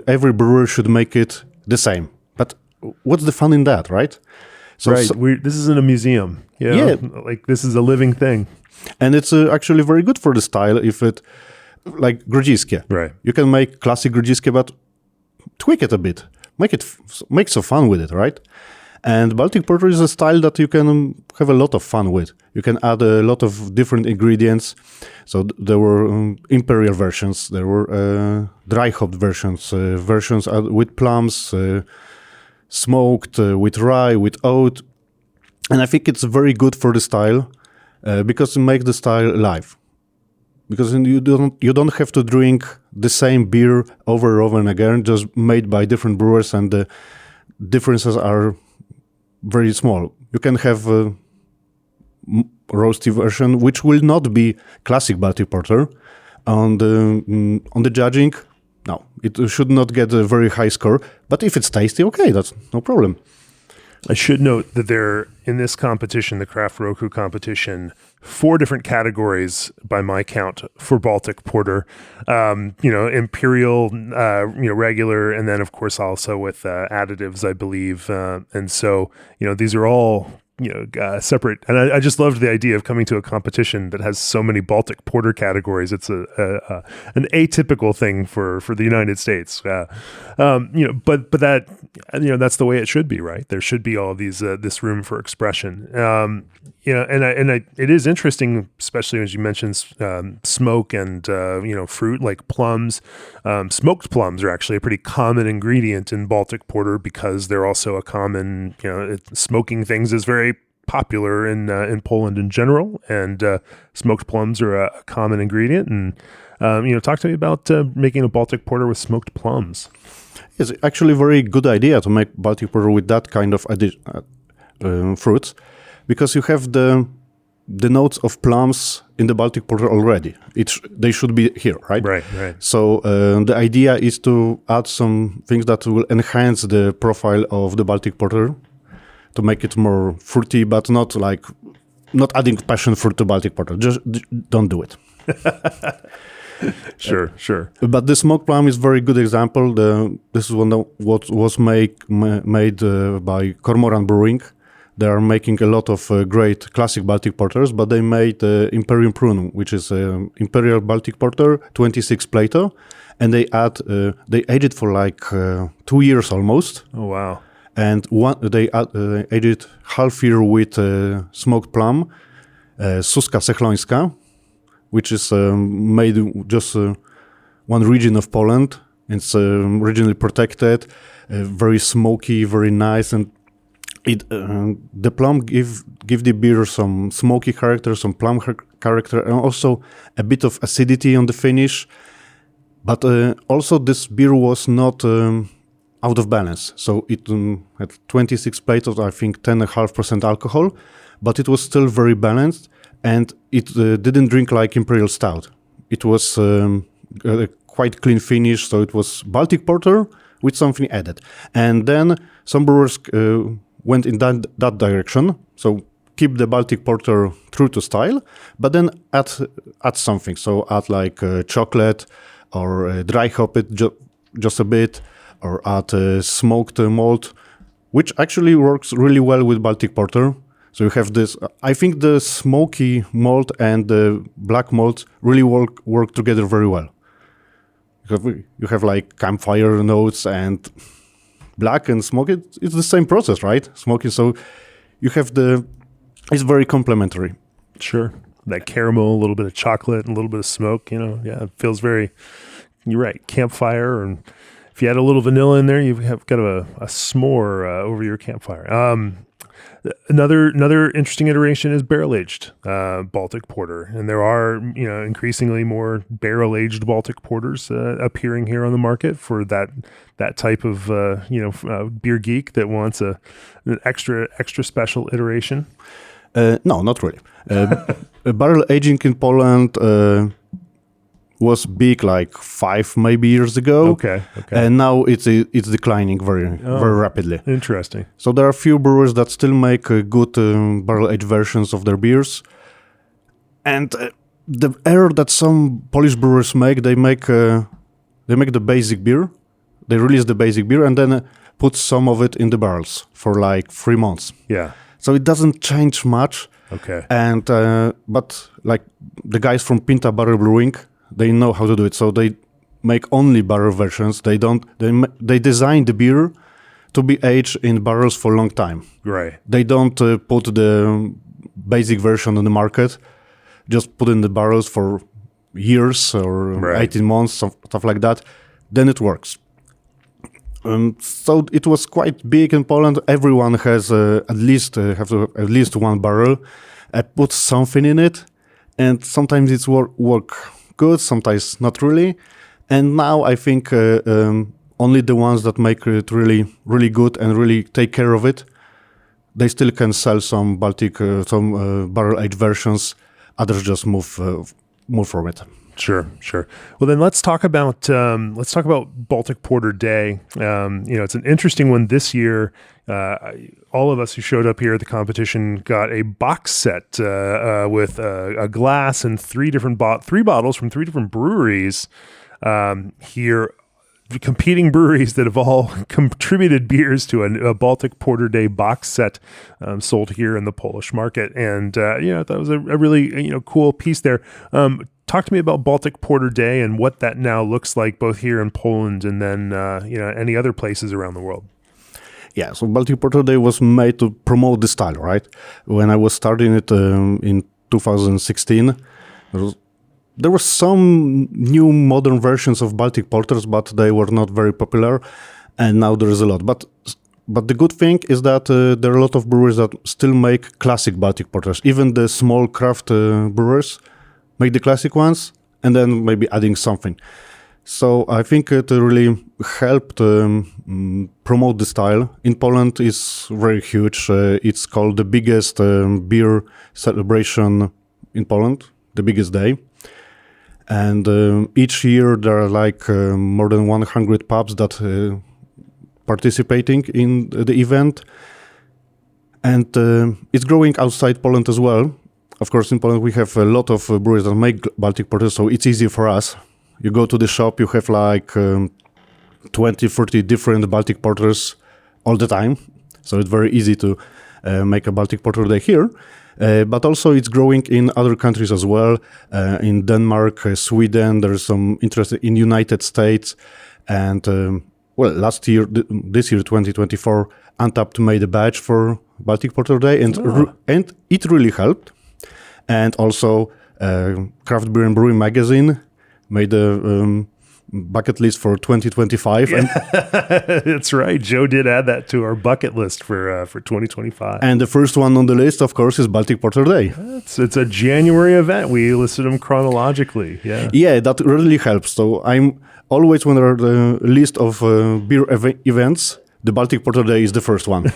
Speaker 2: Every brewer should make it the same. But what's the fun in that, right?
Speaker 1: This isn't a museum.
Speaker 2: Yeah.
Speaker 1: Like this is a living thing.
Speaker 2: And it's actually very good for the style if it, like Grodziskie.
Speaker 1: Right.
Speaker 2: You can make classic Grodziskie, but tweak it a bit. Make some fun with it, right? And Baltic Porter is a style that you can have a lot of fun with. You can add a lot of different ingredients. So there were Imperial versions, there were dry hopped versions, versions with plums, smoked with rye, with oat. And I think it's very good for the style because it makes the style live. Because you don't have to drink the same beer over and over and again, just made by different brewers, and the differences are very small. You can have roasty version, which will not be classic Baltic Porter. On the judging, no, it should not get a very high score. But if it's tasty, okay, that's no problem.
Speaker 1: I should note that there, in this competition, the Craft Roku competition, 4 different categories by my count for Baltic Porter. Imperial, regular, and then of course also with additives, I believe. And so, these are all separate. And I just loved the idea of coming to a competition that has so many Baltic Porter categories. It's an atypical thing for the United States. But that, that's the way it should be, right? There should be all these, this room for expression. It is interesting, especially as you mentioned, smoke and, fruit like plums. Smoked plums are actually a pretty common ingredient in Baltic Porter because they're also a common, smoking things is very popular in Poland in general, and smoked plums are a common ingredient. And talk to me about making a Baltic Porter with smoked plums.
Speaker 2: It's actually a very good idea to make Baltic Porter with that kind of fruits, because you have the notes of plums in the Baltic Porter already. They should be here, right?
Speaker 1: Right.
Speaker 2: So the idea is to add some things that will enhance the profile of the Baltic Porter, to make it more fruity, but not adding passion fruit to Baltic Porter. Just don't do it.
Speaker 1: Sure.
Speaker 2: But the smoked plum is very good example. This is what was made by Cormoran Brewing. They are making a lot of great classic Baltic Porters, but they made Imperium Prunum, which is Imperial Baltic Porter, 26 Plato, and they aged it for 2 years almost.
Speaker 1: Oh, wow.
Speaker 2: And they aged half year with smoked plum, Suska Sechlońska, which is made just one region of Poland. It's regionally protected, very smoky, very nice, and the plum give the beer some smoky character, some plum character, and also a bit of acidity on the finish. But also this beer was not out of balance. So it had 26 Plato, I think 10.5% alcohol, but it was still very balanced, and it didn't drink like Imperial Stout. It was a quite clean finish, so it was Baltic Porter with something added. And then some brewers went in that direction, so keep the Baltic Porter true to style, but then add something. So add chocolate, or dry hop it just a bit, or add smoked malt, which actually works really well with Baltic Porter. So you have this, I think the smoky malt and the black malt really work together very well. You have campfire notes and black and smoke. It's the same process, right? Smoking, so you have it's very complementary.
Speaker 1: Sure. That caramel, a little bit of chocolate, and a little bit of smoke, it feels very, you're right, campfire. And if you add a little vanilla in there, you've got a s'more over your campfire. Another interesting iteration is barrel-aged Baltic Porter. And there are, increasingly more barrel-aged Baltic Porters appearing here on the market for that type of, beer geek that wants an extra special iteration.
Speaker 2: No, not really. Barrel aging in Poland was big 5 maybe years ago.
Speaker 1: Okay.
Speaker 2: And now it's declining very rapidly.
Speaker 1: Interesting.
Speaker 2: So there are a few brewers that still make good barrel aged versions of their beers. And the error that some Polish brewers make, they make the basic beer. They release the basic beer and then put some of it in the barrels for 3 months.
Speaker 1: Yeah.
Speaker 2: So it doesn't change much.
Speaker 1: Okay.
Speaker 2: And but the guys from Pinta Barrel Brewing, they know how to do it. So they make only barrel versions. They design the beer to be aged in barrels for a long time.
Speaker 1: Right.
Speaker 2: They don't put the basic version on the market. Just put in the barrels for years or 18 months, stuff like that. Then it works. So it was quite big in Poland. Everyone has at least one barrel. I put something in it, and sometimes it's work good, sometimes not really. And now I think only the ones that make it really, really good and really take care of it they still can sell some Baltic, some barrel-aged versions. Others just move from it.
Speaker 1: Sure. Well, then let's talk about Baltic Porter Day. It's an interesting one this year. All of us who showed up here at the competition got a box set with a glass and three bottles from three different breweries here. Competing breweries that have all contributed beers to a Baltic Porter Day box set sold here in the Polish market, and that was a really cool piece there. Talk to me about Baltic Porter Day and what that now looks like, both here in Poland and then any other places around the world.
Speaker 2: Yeah, so Baltic Porter Day was made to promote the style, right? When I was starting it in 2016, there were some new modern versions of Baltic Porters, but they were not very popular, and now there is a lot. But the good thing is that there are a lot of breweries that still make classic Baltic Porters. Even the small craft brewers make the classic ones, and then maybe adding something. So I think it really helped promote the style. In Poland, it's very huge. It's called the biggest beer celebration in Poland, the biggest day. And each year there are more than 100 pubs that participating in the event. And it's growing outside Poland as well. Of course, in Poland we have a lot of breweries that make Baltic Porter, so it's easy for us. You go to the shop, you have 20, 30 different Baltic Porters all the time. So it's very easy to make a Baltic Porter Day here. But also it's growing in other countries as well. In Denmark, Sweden, there's some interest in United States. And this year, 2024, Untapped made a badge for Baltic Porter Day, and it really helped. And also Craft Beer and Brewing Magazine made a bucket list for 2025.
Speaker 1: Yeah. That's right. Joe did add that to our bucket list for 2025.
Speaker 2: And the first one on the list, of course, is Baltic Porter Day.
Speaker 1: It's a January event. We listed them chronologically.
Speaker 2: Yeah, that really helps. So I'm always, when there are the list of beer events, the Baltic Porter Day is the first one.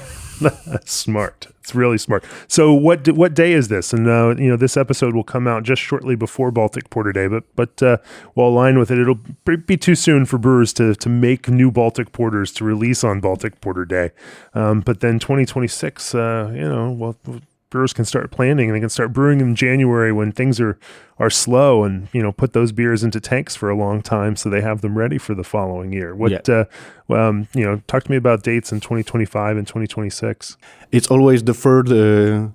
Speaker 1: Smart. It's really smart. So what day is this? And this episode will come out just shortly before Baltic Porter Day, but we'll align with it. It'll be too soon for brewers to make new Baltic Porters to release on Baltic Porter Day. But then 2026, brewers can start planning, and they can start brewing in January when things are slow, and put those beers into tanks for a long time so they have them ready for the following year. Talk to me about dates in 2025 and 2026.
Speaker 2: It's always the third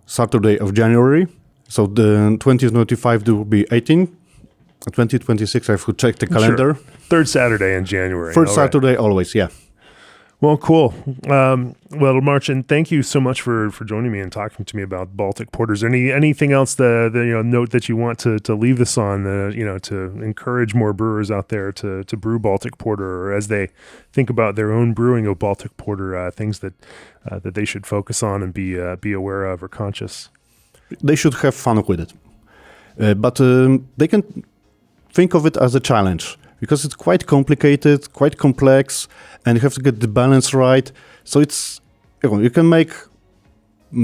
Speaker 2: Saturday of January. So the 2025 will be 18. 2026, I have to check the calendar.
Speaker 1: Sure. Third Saturday in January.
Speaker 2: Third Saturday, always, yeah.
Speaker 1: Well, cool. Well, Marcin, thank you so much for joining me and talking to me about Baltic Porters. Anything else the note that you want to leave this on, to encourage more brewers out there to brew Baltic Porter, or as they think about their own brewing of Baltic Porter, things that they should focus on and be aware of or conscious?
Speaker 2: They should have fun with it, but they can think of it as a challenge, because it's quite complicated, quite complex, and you have to get the balance right. So it's, you can make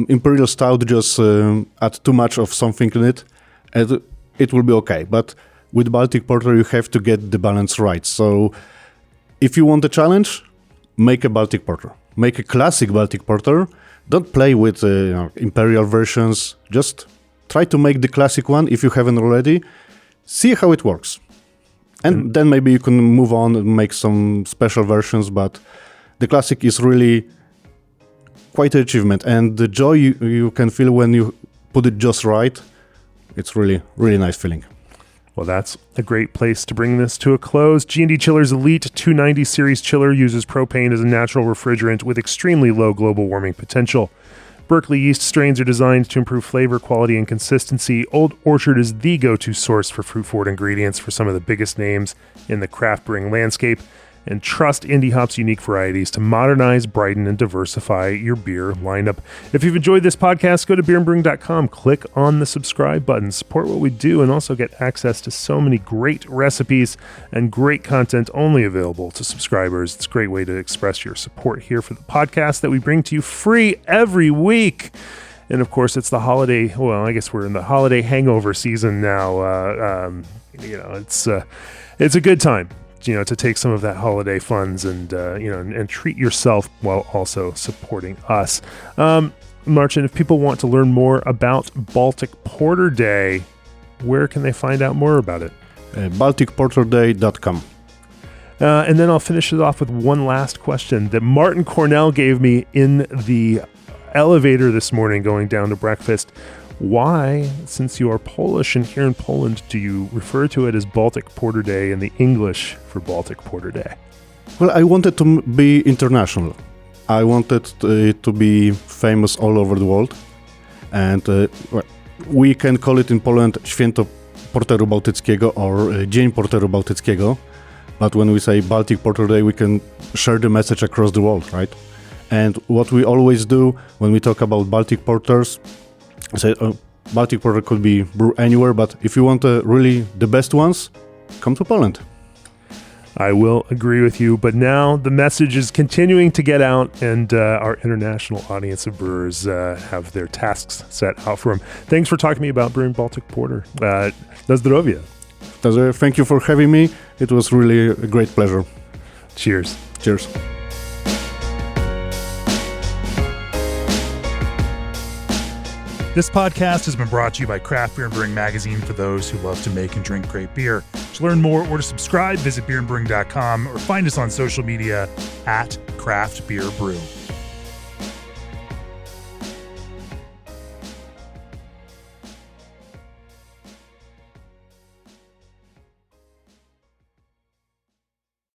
Speaker 2: Imperial Stout, just add too much of something in it, and it will be okay. But with Baltic Porter, you have to get the balance right. So if you want a challenge, make a Baltic Porter. Make a classic Baltic Porter. Don't play with Imperial versions. Just try to make the classic one if you haven't already. See how it works. And then maybe you can move on and make some special versions, but the classic is really quite an achievement. And the joy you can feel when you put it just right, it's really, really nice feeling.
Speaker 1: Well, that's a great place to bring this to a close. G&D Chiller's Elite 290 Series chiller uses propane as a natural refrigerant with extremely low global warming potential. Berkeley yeast strains are designed to improve flavor, quality, and consistency. Old Orchard is the go-to source for fruit forward ingredients for some of the biggest names in the craft brewing landscape. and trust Indie Hop's unique varieties to modernize, brighten, and diversify your beer lineup. If you've enjoyed this podcast, go to beerandbrewing.com, click on the subscribe button, support what we do, and also get access to so many great recipes and great content only available to subscribers. It's a great way to express your support here for the podcast that we bring to you free every week. And of course, it's the holiday. Well, I guess we're in the holiday hangover season now. It's a good time, to take some of that holiday funds and and treat yourself while also supporting us. Marcin, if people want to learn more about Baltic Porter Day, where can they find out more about it?
Speaker 2: BalticPorterDay.com.
Speaker 1: And then I'll finish it off with one last question that Martin Cornell gave me in the elevator this morning going down to breakfast. Why, since you are Polish and here in Poland, do you refer to it as Baltic Porter Day in the English for Baltic Porter Day?
Speaker 2: Well, I wanted to be international. I wanted it to be famous all over the world. And we can call it in Poland Święto Porteru Bałtyckiego or Dzień Porteru Bałtyckiego. But when we say Baltic Porter Day, we can share the message across the world, right? And what we always do when we talk about Baltic Porters, say Baltic Porter could be brewed anywhere, but if you want really the best ones, come to Poland.
Speaker 1: I will agree with you, but now the message is continuing to get out, and our international audience of brewers have their tasks set out for them. Thanks for talking to me about brewing Baltic Porter. Na zdrowie.
Speaker 2: Thank you for having me. It was really a great pleasure.
Speaker 1: Cheers.
Speaker 2: Cheers.
Speaker 3: This podcast has been brought to you by Craft Beer and Brewing Magazine for those who love to make and drink great beer. To learn more or to subscribe, visit beerandbrewing.com or find us on social media @craftbeerbrew.